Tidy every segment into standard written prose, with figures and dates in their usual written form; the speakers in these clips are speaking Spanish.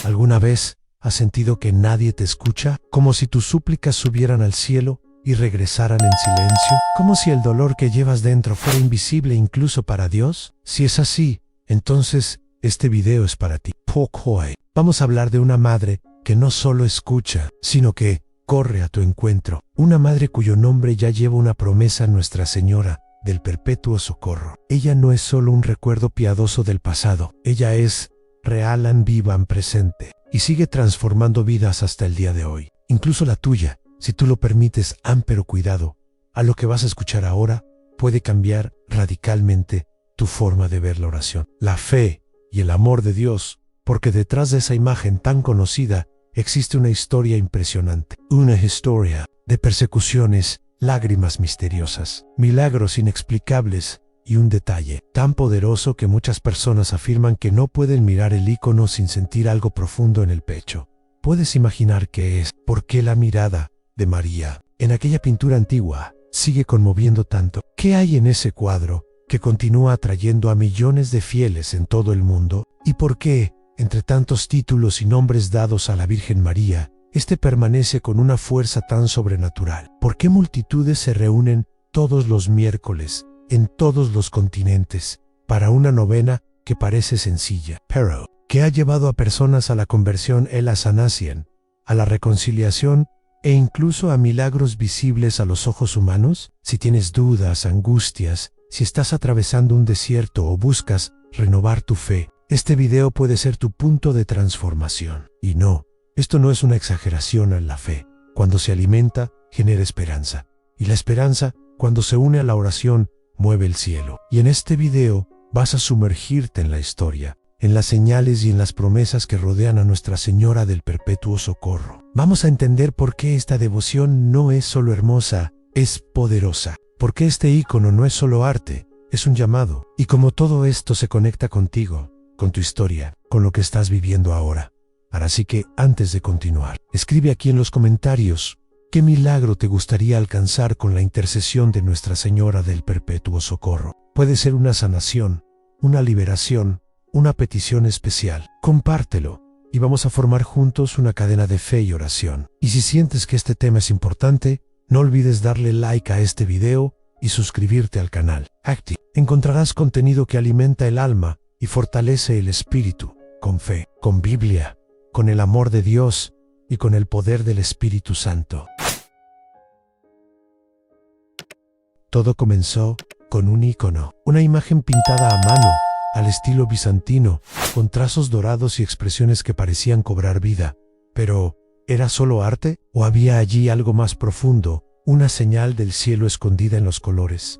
¿Alguna vez has sentido que nadie te escucha? Como si tus súplicas subieran al cielo y regresaran en silencio, como si el dolor que llevas dentro fuera invisible incluso para Dios. Si es así, entonces este video es para ti. Pokoi. Vamos a hablar de una madre que no solo escucha, sino que corre a tu encuentro. Una madre cuyo nombre ya lleva una promesa a Nuestra Señora del Perpetuo Socorro. Ella no es solo un recuerdo piadoso del pasado, ella es real and vivam presente y sigue transformando vidas hasta el día de hoy, incluso la tuya. Si tú lo permites, pero cuidado, a lo que vas a escuchar ahora puede cambiar radicalmente tu forma de ver la oración, la fe y el amor de Dios, porque detrás de esa imagen tan conocida existe una historia impresionante, una historia de persecuciones, lágrimas misteriosas, milagros inexplicables y un detalle tan poderoso que muchas personas afirman que no pueden mirar el icono sin sentir algo profundo en el pecho. ¿Puedes imaginar qué es? ¿Por qué la mirada de María en aquella pintura antigua sigue conmoviendo tanto? ¿Qué hay en ese cuadro que continúa atrayendo a millones de fieles en todo el mundo? ¿Y por qué, entre tantos títulos y nombres dados a la Virgen María, este permanece con una fuerza tan sobrenatural? ¿Por qué multitudes se reúnen todos los miércoles en todos los continentes para una novena que parece sencilla, pero que ha llevado a personas a la conversión el sanacien, a la reconciliación e incluso a milagros visibles a los ojos humanos? Si tienes dudas, angustias, si estás atravesando un desierto o buscas renovar tu fe, este video puede ser tu punto de transformación. Y no, esto no es una exageración en la fe. Cuando se alimenta, genera esperanza. Y la esperanza, cuando se une a la oración, mueve el cielo. Y en este video vas a sumergirte en la historia, en las señales y en las promesas que rodean a Nuestra Señora del Perpetuo Socorro. Vamos a entender por qué esta devoción no es solo hermosa, es poderosa. Por qué este ícono no es solo arte, es un llamado. Y cómo todo esto se conecta contigo, con tu historia, con lo que estás viviendo ahora. Así que, antes de continuar, escribe aquí en los comentarios qué milagro te gustaría alcanzar con la intercesión de Nuestra Señora del Perpetuo Socorro. Puede ser una sanación, una liberación, una petición especial. Compártelo y vamos a formar juntos una cadena de fe y oración. Y si sientes que este tema es importante, no olvides darle like a este video y suscribirte al canal. Encontrarás contenido que alimenta el alma y fortalece el espíritu, con fe, con Biblia, con el amor de Dios y con el poder del Espíritu Santo. Todo comenzó con un icono, una imagen pintada a mano, al estilo bizantino, con trazos dorados y expresiones que parecían cobrar vida. Pero, ¿era solo arte? ¿O había allí algo más profundo, una señal del cielo escondida en los colores?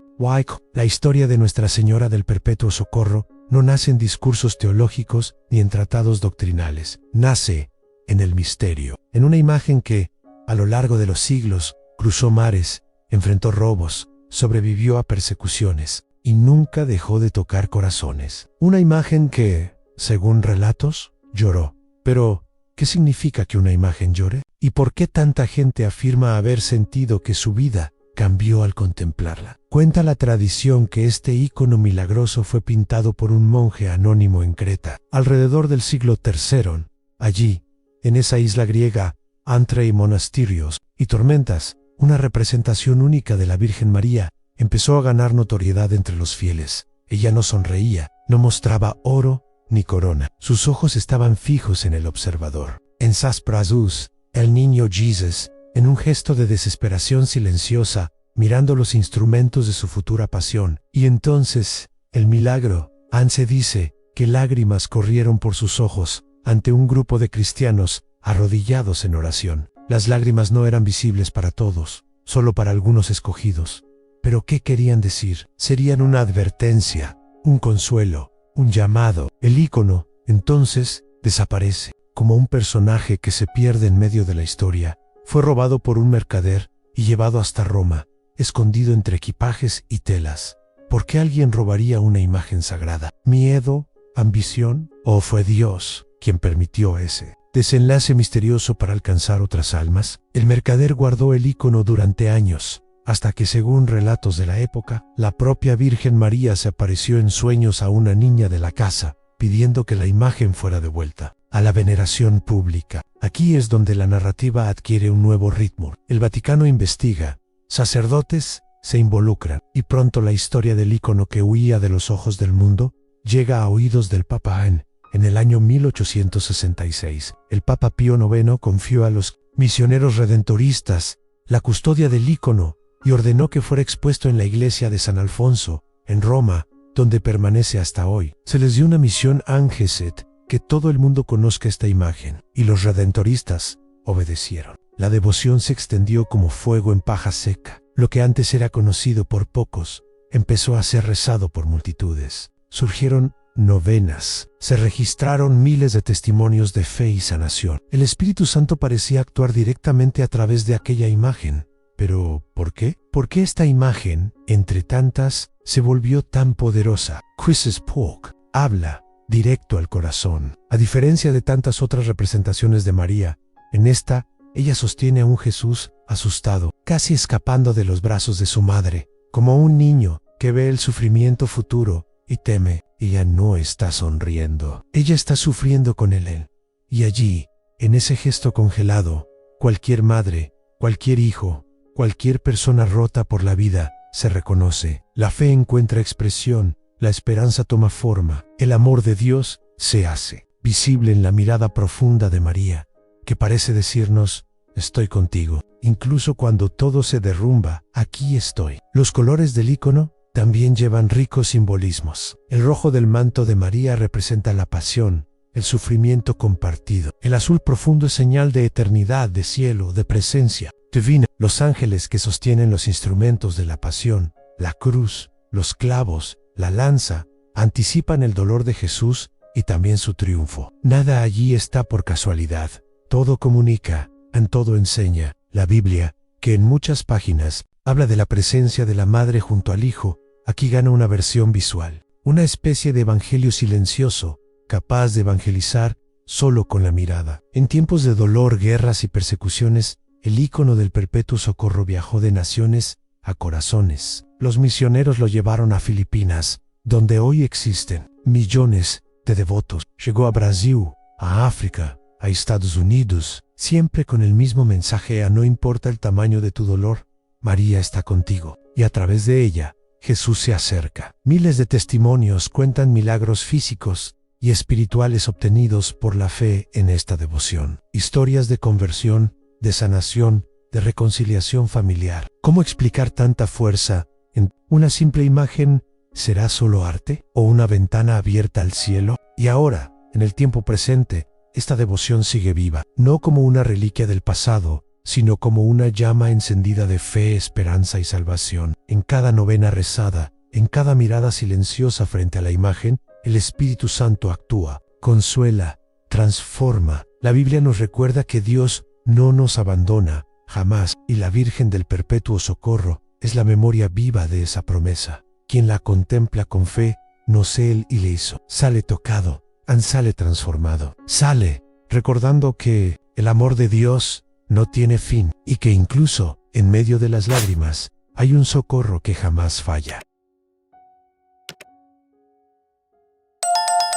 La historia de Nuestra Señora del Perpetuo Socorro no nace en discursos teológicos ni en tratados doctrinales. Nace en el misterio, en una imagen que, a lo largo de los siglos, cruzó mares, enfrentó robos, sobrevivió a persecuciones y nunca dejó de tocar corazones. Una imagen que, según relatos, lloró. Pero, ¿qué significa que una imagen llore? ¿Y por qué tanta gente afirma haber sentido que su vida cambió al contemplarla? Cuenta la tradición que este ícono milagroso fue pintado por un monje anónimo en Creta, alrededor del siglo III. Allí, en esa isla griega, entre monasterios y tormentas, una representación única de la Virgen María empezó a ganar notoriedad entre los fieles. Ella no sonreía, no mostraba oro ni corona. Sus ojos estaban fijos en el observador. En Sas Prazus, el niño Jesús, en un gesto de desesperación silenciosa, mirando los instrumentos de su futura pasión. Y entonces, el milagro. Se dice que lágrimas corrieron por sus ojos ante un grupo de cristianos arrodillados en oración. Las lágrimas no eran visibles para todos, solo para algunos escogidos. ¿Pero qué querían decir? Serían una advertencia, un consuelo, un llamado. El ícono, entonces, desaparece, como un personaje que se pierde en medio de la historia. Fue robado por un mercader y llevado hasta Roma, escondido entre equipajes y telas. ¿Por qué alguien robaría una imagen sagrada? ¿Miedo? ¿Ambición? ¿O fue Dios quien permitió ese desenlace misterioso para alcanzar otras almas? El mercader guardó el ícono durante años, hasta que, según relatos de la época, la propia Virgen María se apareció en sueños a una niña de la casa, pidiendo que la imagen fuera devuelta. a la veneración pública. Aquí es donde la narrativa adquiere un nuevo ritmo. El Vaticano investiga, sacerdotes se involucran, y pronto la historia del ícono que huía de los ojos del mundo llega a oídos del Papa en el año 1866. El Papa Pío IX confió a los misioneros redentoristas la custodia del ícono y ordenó que fuera expuesto en la iglesia de San Alfonso, en Roma, donde permanece hasta hoy. Se les dio una misión Angeset, que todo el mundo conozca esta imagen, y los redentoristas obedecieron. La devoción se extendió como fuego en paja seca. Lo que antes era conocido por pocos, empezó a ser rezado por multitudes. Surgieron novenas, se registraron miles de testimonios de fe y sanación. El Espíritu Santo parecía actuar directamente a través de aquella imagen. Pero, ¿por qué? ¿Por qué esta imagen, entre tantas, se volvió tan poderosa? Quizzes Polk habla directo al corazón. A diferencia de tantas otras representaciones de María, en esta, ella sostiene a un Jesús asustado, casi escapando de los brazos de su madre, como un niño que ve el sufrimiento futuro y teme. Ella no está sonriendo. Ella está sufriendo con él. Y allí, en ese gesto congelado, cualquier madre, cualquier hijo, cualquier persona rota por la vida, se reconoce. La fe encuentra expresión, la esperanza toma forma, el amor de Dios se hace visible en la mirada profunda de María, que parece decirnos, estoy contigo. Incluso cuando todo se derrumba, aquí estoy. Los colores del ícono también llevan ricos simbolismos. El rojo del manto de María representa la pasión, el sufrimiento compartido. El azul profundo es señal de eternidad, de cielo, de presencia divina. Los ángeles que sostienen los instrumentos de la pasión, la cruz, los clavos, la lanza, anticipan el dolor de Jesús y también su triunfo. Nada allí está por casualidad. Todo comunica, en todo enseña. La Biblia, que en muchas páginas habla de la presencia de la madre junto al hijo, aquí gana una versión visual, una especie de evangelio silencioso, capaz de evangelizar solo con la mirada. En tiempos de dolor, guerras y persecuciones, el ícono del Perpetuo Socorro viajó de naciones a corazones. Los misioneros lo llevaron a Filipinas, donde hoy existen millones de devotos. Llegó a Brasil, a África, a Estados Unidos, siempre con el mismo mensaje: no importa el tamaño de tu dolor, María está contigo, y a través de ella, Jesús se acerca. Miles de testimonios cuentan milagros físicos y espirituales obtenidos por la fe en esta devoción. Historias de conversión, de sanación, de reconciliación familiar. ¿Cómo explicar tanta fuerza en una simple imagen? ¿Será solo arte o una ventana abierta al cielo? Y ahora, en el tiempo presente, esta devoción sigue viva, no como una reliquia del pasado, sino como una llama encendida de fe, esperanza y salvación. En cada novena rezada, en cada mirada silenciosa frente a la imagen, el Espíritu Santo actúa, consuela, transforma. La Biblia nos recuerda que Dios no nos abandona, jamás, y la Virgen del Perpetuo Socorro es la memoria viva de esa promesa. Quien la contempla con fe, no sé él y le hizo, sale tocado, sale transformado, sale recordando que el amor de Dios no tiene fin, y que incluso, en medio de las lágrimas, hay un socorro que jamás falla.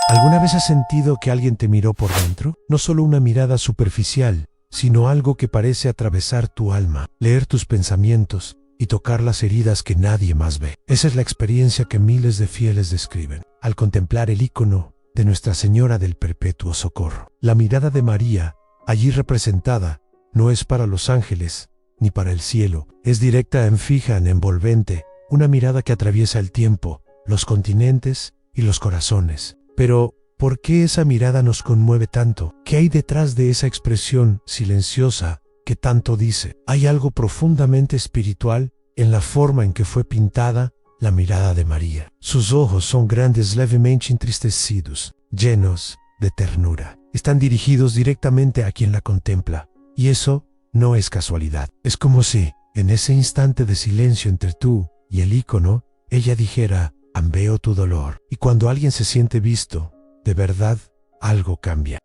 ¿Alguna vez has sentido que alguien te miró por dentro? No solo una mirada superficial, sino algo que parece atravesar tu alma, leer tus pensamientos y tocar las heridas que nadie más ve. Esa es la experiencia que miles de fieles describen al contemplar el ícono de Nuestra Señora del Perpetuo Socorro. La mirada de María, allí representada, no es para los ángeles, ni para el cielo. Es directa, fija, envolvente, una mirada que atraviesa el tiempo, los continentes y los corazones. Pero, ¿por qué esa mirada nos conmueve tanto? ¿Qué hay detrás de esa expresión silenciosa que tanto dice? Hay algo profundamente espiritual en la forma en que fue pintada la mirada de María. Sus ojos son grandes, levemente entristecidos, llenos de ternura. Están dirigidos directamente a quien la contempla. Y eso no es casualidad. Es como si, en ese instante de silencio entre tú y el ícono, ella dijera: veo tu dolor. Y cuando alguien se siente visto, de verdad, algo cambia.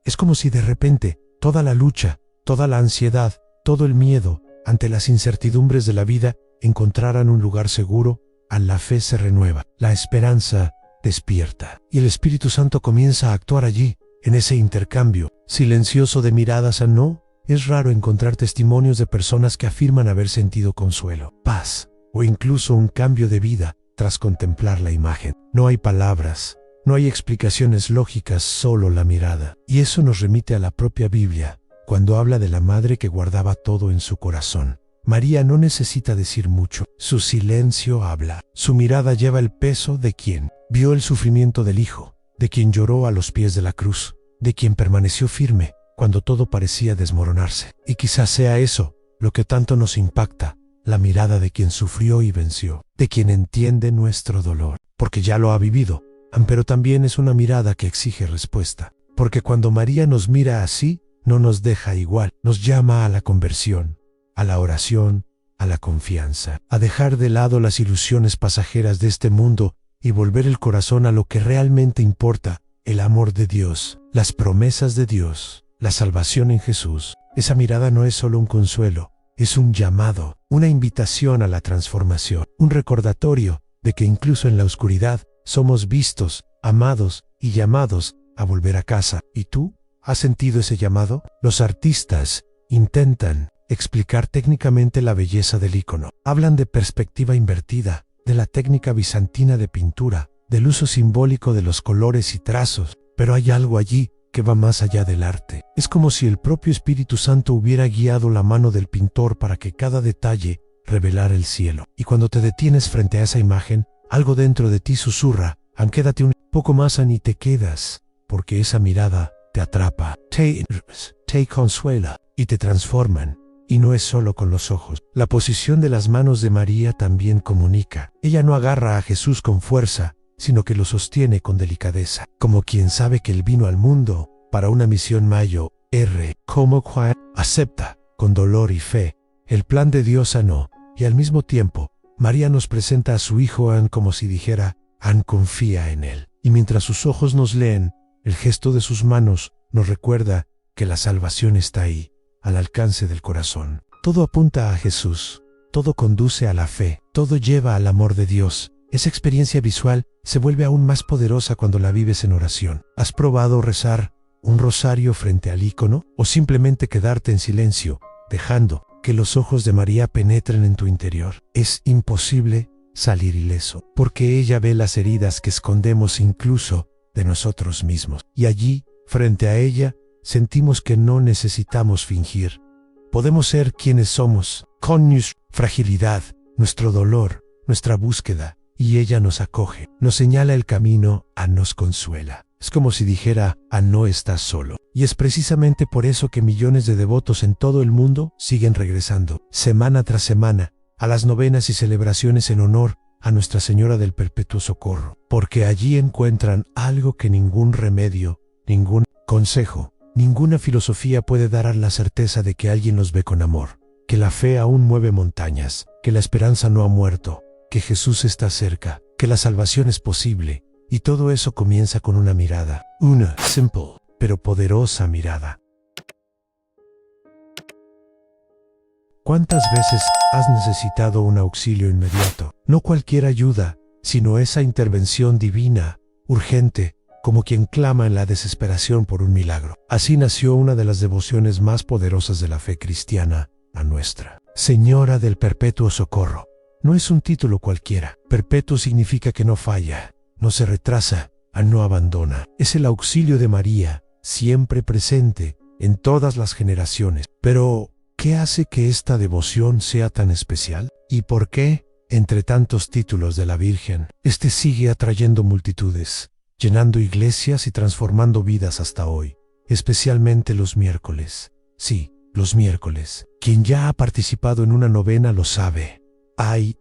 Es como si de repente, toda la lucha, toda la ansiedad, todo el miedo, ante las incertidumbres de la vida, encontraran un lugar seguro. La fe se renueva, la esperanza despierta, y el Espíritu Santo comienza a actuar allí, En ese intercambio silencioso de miradas, no es raro encontrar testimonios de personas que afirman haber sentido consuelo, paz o incluso un cambio de vida tras contemplar la imagen. No hay palabras, no hay explicaciones lógicas, solo la mirada. Y eso nos remite a la propia Biblia, cuando habla de la madre que guardaba todo en su corazón. María no necesita decir mucho, su silencio habla. Su mirada lleva el peso de quien vio el sufrimiento del Hijo, de quien lloró a los pies de la cruz, de quien permaneció firme cuando todo parecía desmoronarse. Y quizás sea eso lo que tanto nos impacta, la mirada de quien sufrió y venció, de quien entiende nuestro dolor, porque ya lo ha vivido, pero también es una mirada que exige respuesta, porque cuando María nos mira así, no nos deja igual, nos llama a la conversión, a la oración, a la confianza, a dejar de lado las ilusiones pasajeras de este mundo y volver el corazón a lo que realmente importa, el amor de Dios, las promesas de Dios, la salvación en Jesús. Esa mirada no es solo un consuelo, es un llamado, una invitación a la transformación, un recordatorio de que incluso en la oscuridad somos vistos, amados y llamados a volver a casa. ¿Y tú? ¿Has sentido ese llamado? Los artistas intentan explicar técnicamente la belleza del icono. Hablan de perspectiva invertida, de la técnica bizantina de pintura, del uso simbólico de los colores y trazos, pero hay algo allí que va más allá del arte. Es como si el propio Espíritu Santo hubiera guiado la mano del pintor para que cada detalle revelara el cielo. Y cuando te detienes frente a esa imagen, algo dentro de ti susurra, quédate un poco más y te quedas, porque esa mirada te atrapa, te consuela y te transforman. Y no es solo con los ojos. La posición de las manos de María también comunica. Ella no agarra a Jesús con fuerza, sino que lo sostiene con delicadeza, como quien sabe que él vino al mundo para una misión mayor, como Juan acepta, con dolor y fe, el plan de Dios sanó, y al mismo tiempo, María nos presenta a su hijo como si dijera, confía en él. Y mientras sus ojos nos leen, el gesto de sus manos nos recuerda que la salvación está ahí, al alcance del corazón. Todo apunta a Jesús, todo conduce a la fe, todo lleva al amor de Dios. Esa experiencia visual se vuelve aún más poderosa cuando la vives en oración. ¿Has probado rezar un rosario frente al icono o simplemente quedarte en silencio, dejando que los ojos de María penetren en tu interior? Es imposible salir ileso, porque ella ve las heridas que escondemos incluso de nosotros mismos. Y allí, frente a ella, sentimos que no necesitamos fingir. Podemos ser quienes somos, con nuestra fragilidad, nuestro dolor, nuestra búsqueda, y ella nos acoge, nos señala el camino, nos consuela. Es como si dijera, no estás solo. Y es precisamente por eso que millones de devotos en todo el mundo siguen regresando, semana tras semana, a las novenas y celebraciones en honor a Nuestra Señora del Perpetuo Socorro, porque allí encuentran algo que ningún remedio, ningún consejo, ninguna filosofía puede dar, a la certeza de que alguien los ve con amor, que la fe aún mueve montañas, que la esperanza no ha muerto, que Jesús está cerca, que la salvación es posible, y todo eso comienza con una mirada, una simple pero poderosa mirada. ¿Cuántas veces has necesitado un auxilio inmediato? No cualquier ayuda, sino esa intervención divina, urgente, como quien clama en la desesperación por un milagro. Así nació una de las devociones más poderosas de la fe cristiana, a Nuestra Señora del Perpetuo Socorro. No es un título cualquiera. Perpetuo significa que no falla, no se retrasa, no abandona. Es el auxilio de María, siempre presente en todas las generaciones. Pero, ¿qué hace que esta devoción sea tan especial? ¿Y por qué, entre tantos títulos de la Virgen, sigue atrayendo multitudes, llenando iglesias y transformando vidas hasta hoy? Especialmente los miércoles. Sí, los miércoles. Quien ya ha participado en una novena lo sabe. Hay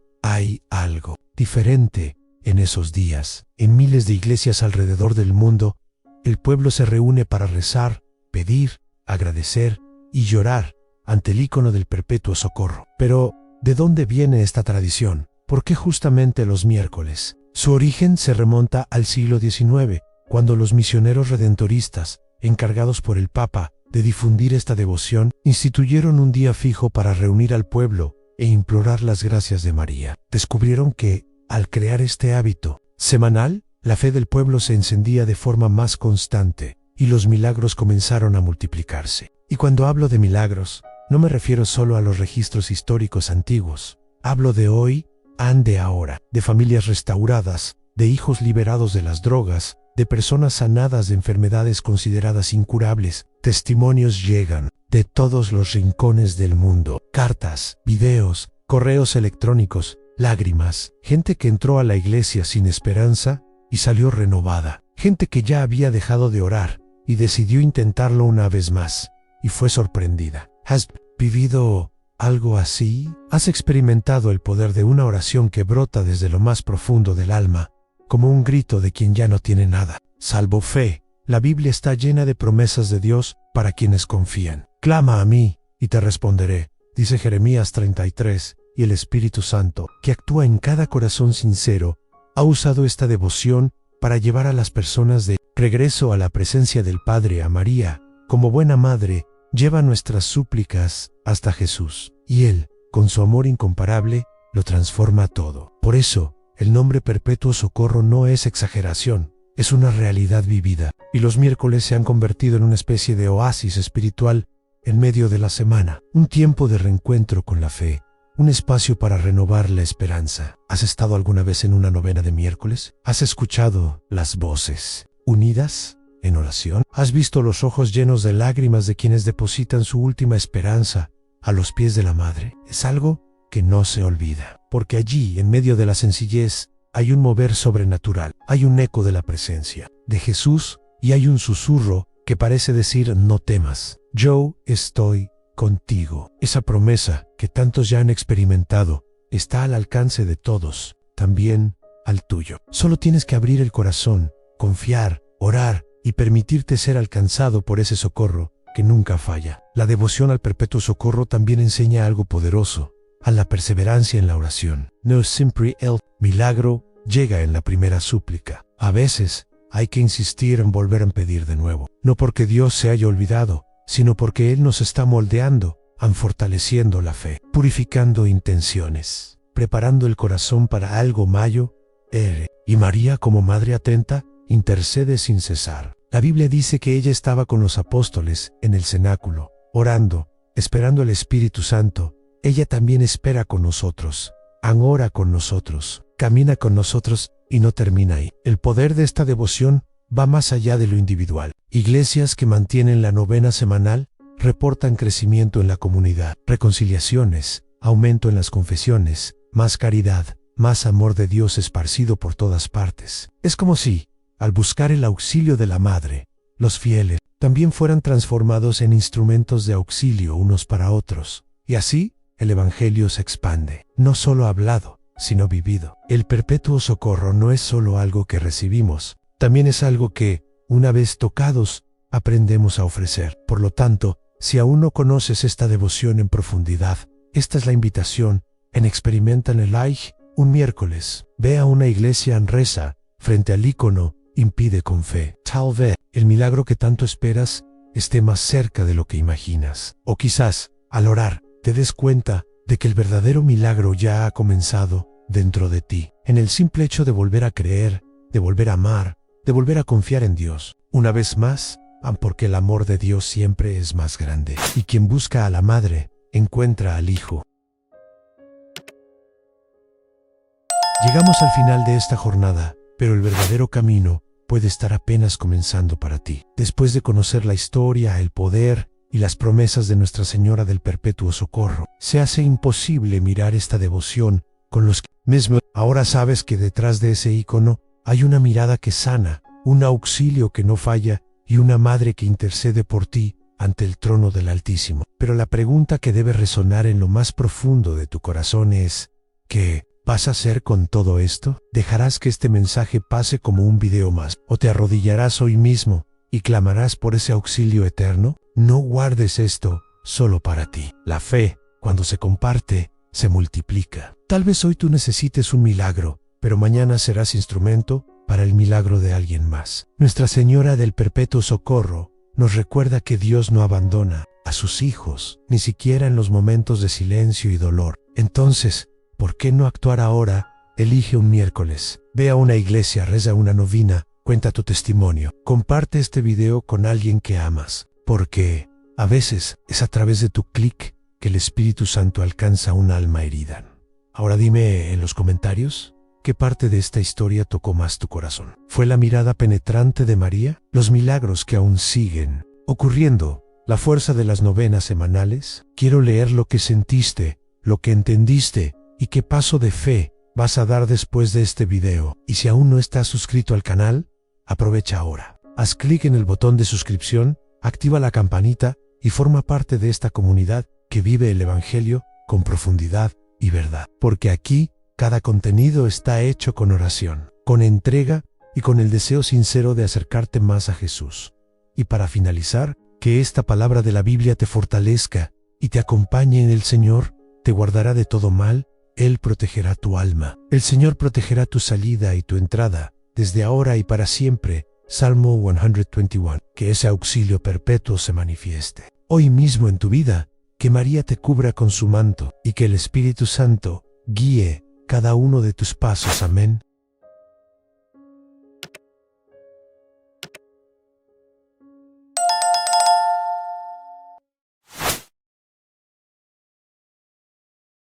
algo diferente en esos días. En miles de iglesias alrededor del mundo, el pueblo se reúne para rezar, pedir, agradecer y llorar ante el icono del Perpetuo Socorro. Pero, ¿de dónde viene esta tradición? ¿Por qué justamente los miércoles? Su origen se remonta al siglo XIX, cuando los misioneros redentoristas, encargados por el Papa de difundir esta devoción, instituyeron un día fijo para reunir al pueblo e implorar las gracias de María. Descubrieron que, al crear este hábito semanal, la fe del pueblo se encendía de forma más constante, y los milagros comenzaron a multiplicarse. Y cuando hablo de milagros, no me refiero solo a los registros históricos antiguos. Hablo de hoy, de ahora, de familias restauradas, de hijos liberados de las drogas, de personas sanadas de enfermedades consideradas incurables. Testimonios llegan de todos los rincones del mundo. Cartas, videos, correos electrónicos, lágrimas. Gente que entró a la iglesia sin esperanza y salió renovada. Gente que ya había dejado de orar y decidió intentarlo una vez más y fue sorprendida. ¿Has vivido algo así? ¿Has experimentado el poder de una oración que brota desde lo más profundo del alma, como un grito de quien ya no tiene nada, salvo fe? La Biblia está llena de promesas de Dios para quienes confían. Clama a mí y te responderé, dice Jeremías 33, y el Espíritu Santo, que actúa en cada corazón sincero, ha usado esta devoción para llevar a las personas de regreso a la presencia del Padre. A María, como buena madre, lleva nuestras súplicas hasta Jesús, y Él, con su amor incomparable, lo transforma todo. Por eso, el nombre Perpetuo Socorro no es exageración, es una realidad vivida, y los miércoles se han convertido en una especie de oasis espiritual en medio de la semana, un tiempo de reencuentro con la fe, un espacio para renovar la esperanza. ¿Has estado alguna vez en una novena de miércoles? ¿Has escuchado las voces unidas en oración? ¿Has visto los ojos llenos de lágrimas de quienes depositan su última esperanza a los pies de la Madre? Es algo que no se olvida, porque allí, en medio de la sencillez, hay un mover sobrenatural, hay un eco de la presencia de Jesús y hay un susurro que parece decir: no temas, yo estoy contigo. Esa promesa que tantos ya han experimentado está al alcance de todos, también al tuyo. Solo tienes que abrir el corazón, confiar, orar y permitirte ser alcanzado por ese socorro que nunca falla. La devoción al Perpetuo Socorro también enseña algo poderoso, a la perseverancia en la oración. No siempre el milagro llega en la primera súplica. A veces hay que insistir en volver a pedir de nuevo, no porque Dios se haya olvidado, sino porque Él nos está moldeando, fortaleciendo la fe, purificando intenciones, preparando el corazón para algo mayor. Y María, como madre atenta, intercede sin cesar. La Biblia dice que ella estaba con los apóstoles en el cenáculo, orando, esperando al Espíritu Santo. Ella también espera con nosotros, ora con nosotros, camina con nosotros y no termina ahí. El poder de esta devoción va más allá de lo individual. Iglesias que mantienen la novena semanal reportan crecimiento en la comunidad, reconciliaciones, aumento en las confesiones, más caridad, más amor de Dios esparcido por todas partes. Es como si, al buscar el auxilio de la Madre, los fieles también fueran transformados en instrumentos de auxilio unos para otros. Y así, el Evangelio se expande, no solo hablado, sino vivido. El Perpetuo Socorro no es solo algo que recibimos, también es algo que, una vez tocados, aprendemos a ofrecer. Por lo tanto, si aún no conoces esta devoción en profundidad, esta es la invitación. Experimentan el un miércoles. Ve a una iglesia, reza frente al ícono, pide con fe. Tal vez el milagro que tanto esperas esté más cerca de lo que imaginas. O quizás, al orar, te des cuenta de que el verdadero milagro ya ha comenzado dentro de ti, en el simple hecho de volver a creer, de volver a amar, de volver a confiar en Dios. Una vez más, porque el amor de Dios siempre es más grande, y quien busca a la Madre, encuentra al Hijo. Llegamos al final de esta jornada, pero el verdadero camino puede estar apenas comenzando para ti. Después de conocer la historia, el poder y las promesas de Nuestra Señora del Perpetuo Socorro, se hace imposible mirar esta devoción con los mismos. Ahora sabes que detrás de ese icono hay una mirada que sana, un auxilio que no falla y una madre que intercede por ti ante el trono del Altísimo. Pero la pregunta que debe resonar en lo más profundo de tu corazón es: ¿qué vas a hacer con todo esto? ¿Dejarás que este mensaje pase como un video más? ¿O te arrodillarás hoy mismo y clamarás por ese auxilio eterno? No guardes esto solo para ti. La fe, cuando se comparte, se multiplica. Tal vez hoy tú necesites un milagro, pero mañana serás instrumento para el milagro de alguien más. Nuestra Señora del Perpetuo Socorro nos recuerda que Dios no abandona a sus hijos, ni siquiera en los momentos de silencio y dolor. Entonces, ¿por qué no actuar ahora? Elige un miércoles, ve a una iglesia, reza una novena, Cuenta tu testimonio. Comparte este video con alguien que amas, porque a veces es a través de tu clic que el Espíritu Santo alcanza un alma herida. Ahora dime en los comentarios, ¿qué parte de esta historia tocó más tu corazón? ¿Fue la mirada penetrante de María? ¿Los milagros que aún siguen ocurriendo? ¿La fuerza de las novenas semanales? Quiero leer lo que sentiste, lo que entendiste y qué paso de fe vas a dar después de este video. Y si aún no estás suscrito al canal, aprovecha ahora. Haz clic en el botón de suscripción, activa la campanita y forma parte de esta comunidad que vive el Evangelio con profundidad y verdad. Porque aquí, cada contenido está hecho con oración, con entrega y con el deseo sincero de acercarte más a Jesús. Y para finalizar, que esta palabra de la Biblia te fortalezca y te acompañe en el Señor, te guardará de todo mal, Él protegerá tu alma. El Señor protegerá tu salida y tu entrada, desde ahora y para siempre. Salmo 121. Que ese auxilio perpetuo se manifieste hoy mismo en tu vida, que María te cubra con su manto y que el Espíritu Santo guíe cada uno de tus pasos. Amén.